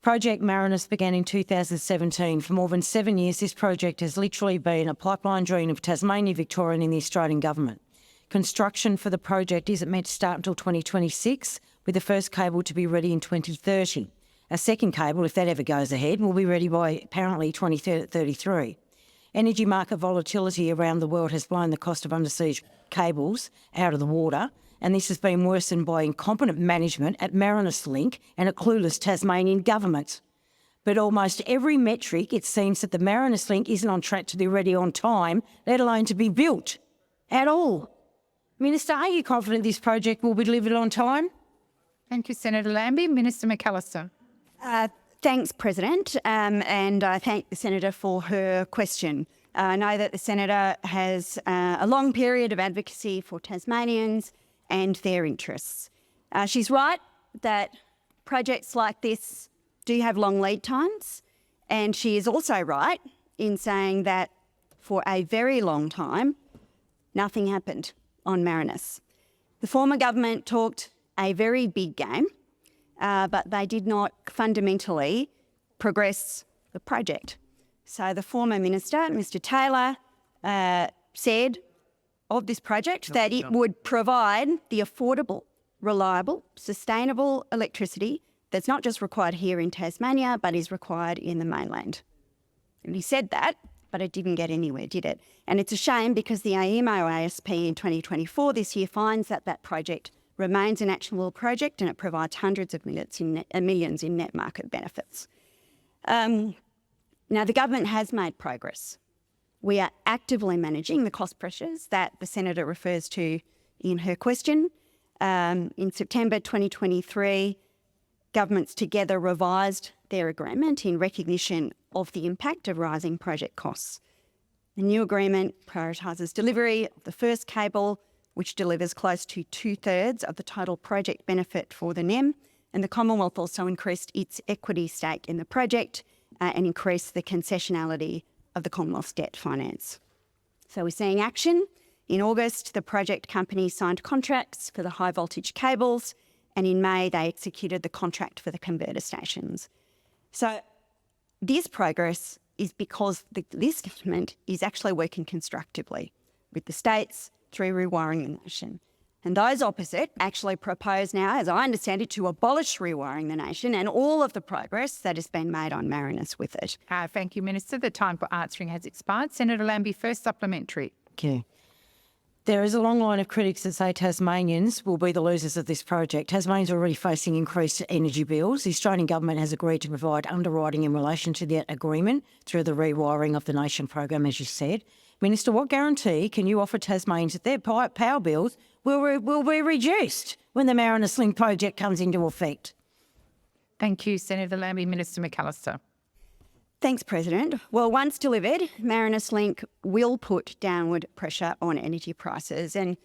Project Marinus began in 2017. For more than 7 years, this project has literally been a pipeline dream of Tasmanian and Victoria and the Australian government. Construction for the project isn't meant to start until 2026, with the first cable to be ready in 2030. A second cable, if that ever goes ahead, will be ready by apparently 2033. Energy market volatility around the world has blown the cost of undersea cables out of the water, and this has been worsened by incompetent management at Marinus Link and a clueless Tasmanian government. But almost every metric, it seems that the Marinus Link isn't on track to be ready on time, let alone to be built at all. Minister, are you confident this project will be delivered on time? Thank you, Senator Lambie. Minister McAllister. Thanks, President, and I thank the Senator for her question. I know that the Senator has a long period of advocacy for Tasmanians and their interests. She's right that projects like this do have long lead times, and she is also right in saying that for a very long time, nothing happened on Marinus. The former government talked a very big game, but they did not fundamentally progress the project. So the former minister, Mr Taylor, said of this project that it would provide the affordable, reliable, sustainable electricity that's not just required here in Tasmania, but is required in the mainland. And he said that, but it didn't get anywhere, did it? And it's a shame because the AEMO ASP in 2024 this year finds that that project remains an actionable project and it provides hundreds of millions in net market benefits. Now, the government has made progress. We are actively managing the cost pressures that the Senator refers to in her question. In September 2023, governments together revised their agreement in recognition of the impact of rising project costs. The new agreement prioritises delivery of the first cable, which delivers close to 2/3 of the total project benefit for the NEM, and the Commonwealth also increased its equity stake in the project and increased the concessionality of the Commonwealth's debt finance. So we're seeing action. In August, the project company signed contracts for the high voltage cables, and in May they executed the contract for the converter stations. So this progress is because this government is actually working constructively with the states through rewiring the nation. And those opposite actually propose now, as I understand it, to abolish rewiring the nation and all of the progress that has been made on Marinus with it. Thank you, Minister. The time for answering has expired. Senator Lambie, first supplementary. Okay. There is a long line of critics that say Tasmanians will be the losers of this project. Tasmanians are already facing increased energy bills. The Australian government has agreed to provide underwriting in relation to that agreement through the rewiring of the nation program, as you said. Minister, what guarantee can you offer Tasmanians that their power bills will be reduced when the Marinus Link project comes into effect? Thank you, Senator Lambie. Minister McAllister. Thanks, President. Well, once delivered, Marinus Link will put downward pressure on energy prices, and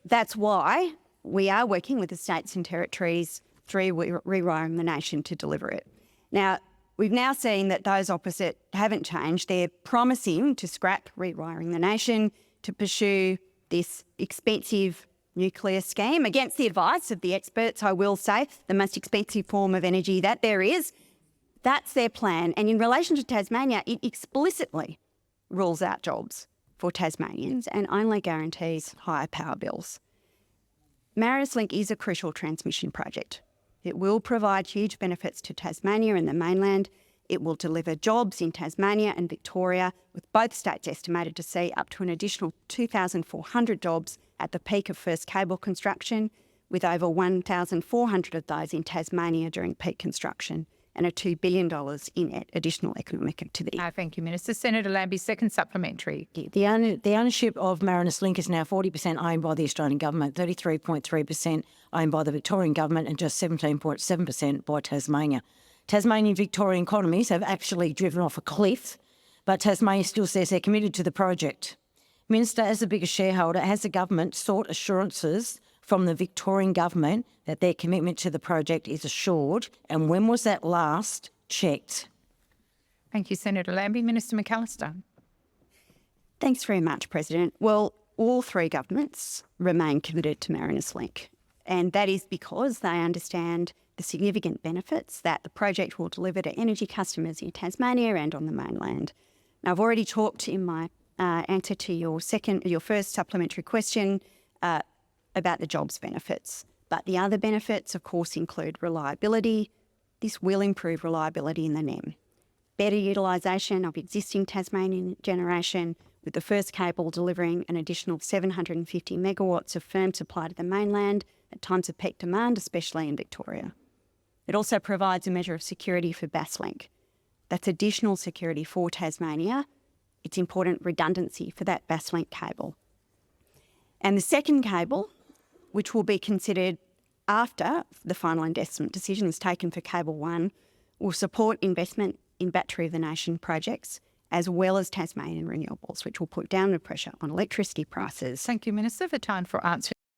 that's why we are working with the states and territories through rewiring the nation to deliver it. Now, we've now seen that those opposite haven't changed. They're promising to scrap rewiring the nation to pursue this expensive nuclear scheme against the advice of the experts, I will say, the most expensive form of energy that there is. That's their plan. And in relation to Tasmania, it explicitly rules out jobs for Tasmanians and only guarantees higher power bills. Marinus Link is a crucial transmission project. It will provide huge benefits to Tasmania and the mainland. It will deliver jobs in Tasmania and Victoria, with both states estimated to see up to an additional 2,400 jobs at the peak of first cable construction, with over 1,400 of those in Tasmania during peak construction, and a $2 billion in additional economic activity. Thank you, Minister. Senator Lambie, second supplementary. The ownership of Marinus Link is now 40% owned by the Australian government, 33.3% owned by the Victorian government, and just 17.7% by Tasmania. Tasmanian and Victorian economies have actually driven off a cliff, but Tasmania still says they're committed to the project. Minister, as the biggest shareholder, has the government sought assurances from the Victorian government that their commitment to the project is assured, and when was that last checked? Thank you, Senator Lambie. Minister McAllister. Thanks very much, President. Well, all three governments remain committed to Marinus Link, and that is because they understand the significant benefits that the project will deliver to energy customers in Tasmania and on the mainland. Now, I've already talked in my answer to your first supplementary question about the jobs benefits. But the other benefits, of course, include reliability. This will improve reliability in the NEM. Better utilisation of existing Tasmanian generation, with the first cable delivering an additional 750 megawatts of firm supply to the mainland at times of peak demand, especially in Victoria. It also provides a measure of security for Basslink. That's additional security for Tasmania. It's important redundancy for that Basslink cable. And the second cable, which will be considered after the final investment decision is taken for Cable 1, will support investment in Battery of the Nation projects, as well as Tasmanian renewables, which will put downward pressure on electricity prices. Thank you, Minister, for time for answering.